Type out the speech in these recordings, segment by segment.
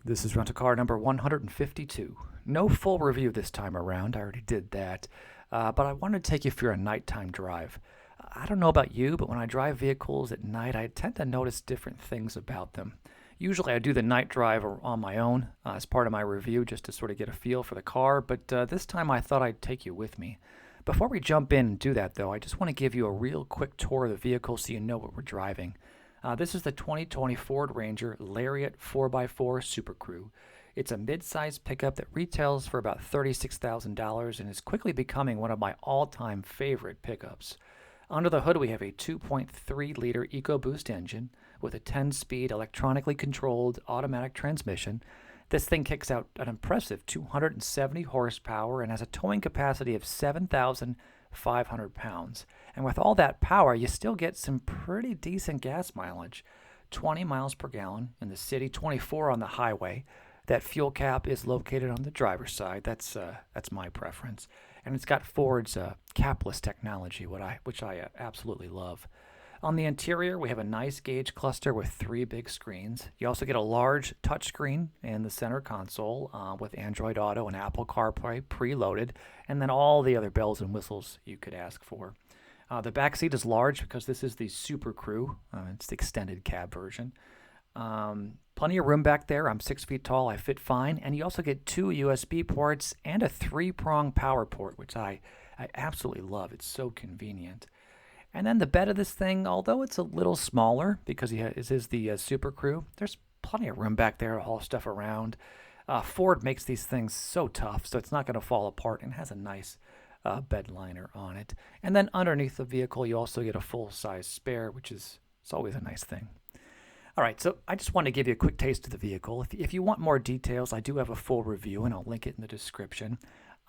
This is rental car number 152. No full review this time around, I already did that, but I wanted to take you for a nighttime drive. I don't know about you, but when I drive vehicles at night, I tend to notice different things about them. Usually I do the night drive on my own as part of my review just to sort of get a feel for the car, but this time I thought I'd take you with me. Before we jump in and do that though, I just want to give you a real quick tour of the vehicle so you know what we're driving. This is the 2020 Ford Ranger Lariat 4x4 SuperCrew. It's a mid-sized pickup that retails for about $36,000 and is quickly becoming one of my all-time favorite pickups. Under the hood we have a 2.3-liter EcoBoost engine with a 10-speed electronically controlled automatic transmission. This thing kicks out an impressive 270 horsepower and has a towing capacity of 7,500 pounds. And with all that power, you still get some pretty decent gas mileage. 20 miles per gallon in the city, 24 on the highway. That fuel cap is located on the driver's side. That's my preference. And it's got Ford's capless technology, which I absolutely love. On the interior, we have a nice gauge cluster with 3 big screens. You also get a large touchscreen in the center console with Android Auto and Apple CarPlay preloaded, and then all the other bells and whistles you could ask for. The back seat is large because this is the SuperCrew. It's the extended cab version. Plenty of room back there. I'm 6 feet tall. I fit fine. And you also get 2 USB ports and a 3-prong power port, which I absolutely love. It's so convenient. And then the bed of this thing, although it's a little smaller because it is the SuperCrew, there's plenty of room back there to haul stuff around. Ford makes these things so tough, so it's not going to fall apart, and has a nice bed liner on it. And then underneath the vehicle, you also get a full-size spare, which is it's always a nice thing. All right, so I just want to give you a quick taste of the vehicle. If you want more details, I do have a full review, and I'll link it in the description.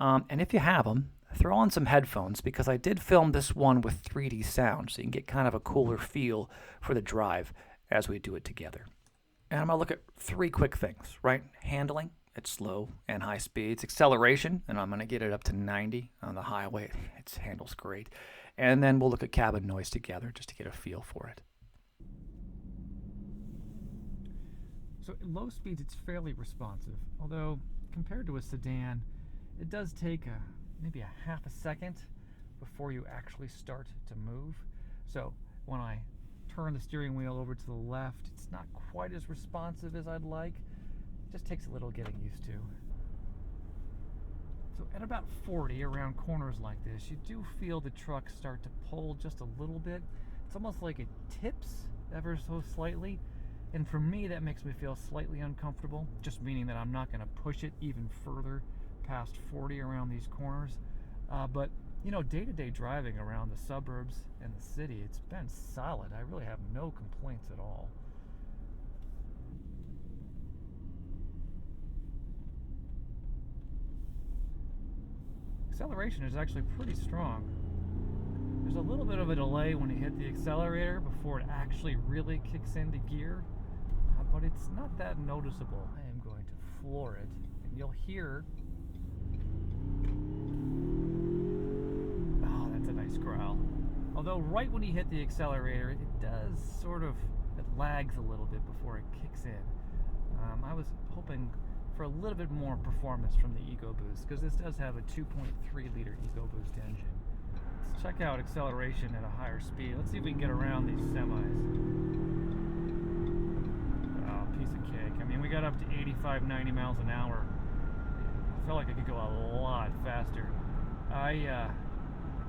And if you have them, throw on some headphones because I did film this one with 3D sound, so you can get kind of a cooler feel for the drive as we do it together. And I'm going to look at 3 quick things, right? Handling at slow and high speeds. Acceleration, and I'm going to get it up to 90 on the highway. It handles great. And then we'll look at cabin noise together just to get a feel for it. So at low speeds, it's fairly responsive, although compared to a sedan, it does take maybe a half a second before you actually start to move. So when I turn the steering wheel over to the left, it's not quite as responsive as I'd like. It just takes a little getting used to. So at about 40 around corners like this, you do feel the truck start to pull just a little bit. It's almost like it tips ever so slightly. And for me, that makes me feel slightly uncomfortable, just meaning that I'm not going to push it even further past 40 around these corners. But you know, day-to-day driving around the suburbs and the city, it's been solid. I really have no complaints at all. Acceleration is actually pretty strong. There's a little bit of a delay when you hit the accelerator before it actually really kicks into gear, but it's not that noticeable. I am going to floor it, and you'll hear, oh, that's a nice growl. Although right when you hit the accelerator, it does it lags a little bit before it kicks in. I was hoping for a little bit more performance from the EcoBoost, because this does have a 2.3-liter EcoBoost engine. Let's check out acceleration at a higher speed. Let's see if we can get around these semis. Oh, piece of cake. I mean, we got up to 85, 90 miles an hour. I felt like I could go a lot faster. I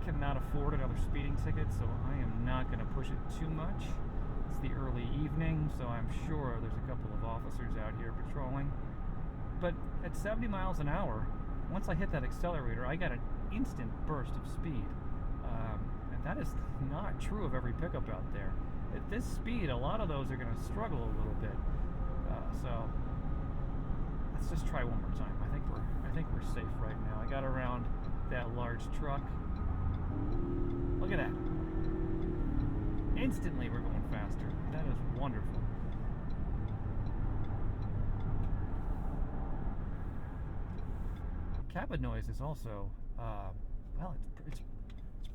cannot afford another speeding ticket, so I am not going to push it too much. It's the early evening, so I'm sure there's a couple of officers out here patrolling. But at 70 miles an hour, once I hit that accelerator, I got an instant burst of speed. And that is not true of every pickup out there. At this speed, a lot of those are going to struggle a little bit. So let's just try one more time. I think we're safe right now. I got around that large truck. Look at that. Instantly we're going faster. That is wonderful. Cabin noise is also, well, it's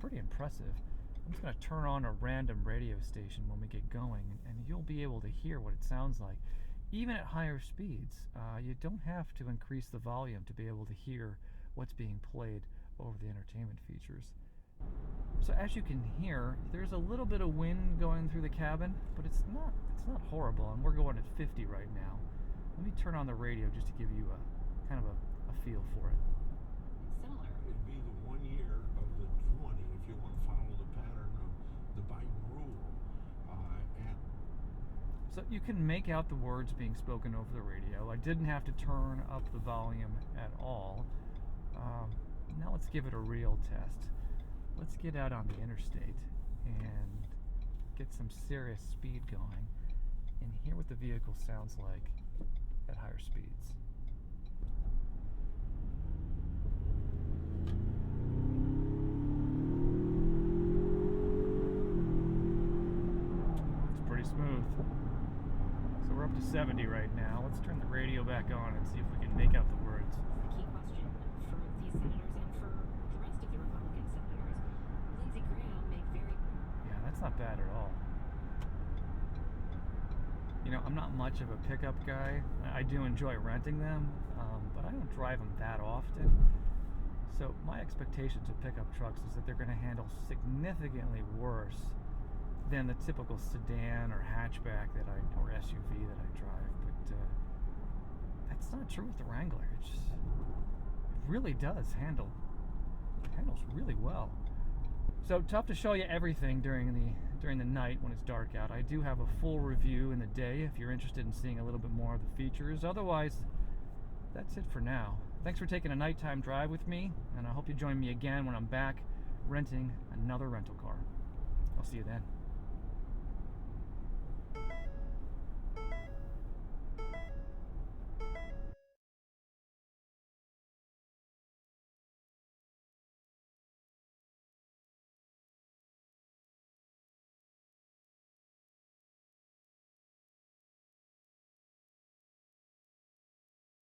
pretty impressive. I'm just going to turn on a random radio station when we get going, and you'll be able to hear what it sounds like. even at higher speeds, you don't have to increase the volume to be able to hear what's being played over the entertainment features. So as you can hear, there's a little bit of wind going through the cabin, but it's not horrible, and we're going at 50 right now. Let me turn on the radio just to give you a kind of a feel for it. Similar. It'd be the 1 year of the 20 if you want to follow the pattern of the Biden rule. And so you can make out the words being spoken over the radio. I didn't have to turn up the volume at all. Now let's give it a real test. Let's get out on the interstate and get some serious speed going and hear what the vehicle sounds like at higher speeds. It's pretty smooth. So we're up to 70 right now. Let's turn the radio back on and see if we can make out the words. The key question for these senators and for the rest of the Republican senators. Lindsey Graham made very... Yeah, that's not bad at all. You know, I'm not much of a pickup guy. I do enjoy renting them, but I don't drive them that often. So my expectations of pickup trucks is that they're going to handle significantly worse than the typical sedan or hatchback or SUV that I drive. But that's not true with the Wrangler. It really does handles really well. So tough to show you everything during the night when it's dark out. I do have a full review in the day if you're interested in seeing a little bit more of the features. Otherwise, that's it for now. Thanks for taking a nighttime drive with me, and I hope you join me again when I'm back renting another rental car. I'll see you then.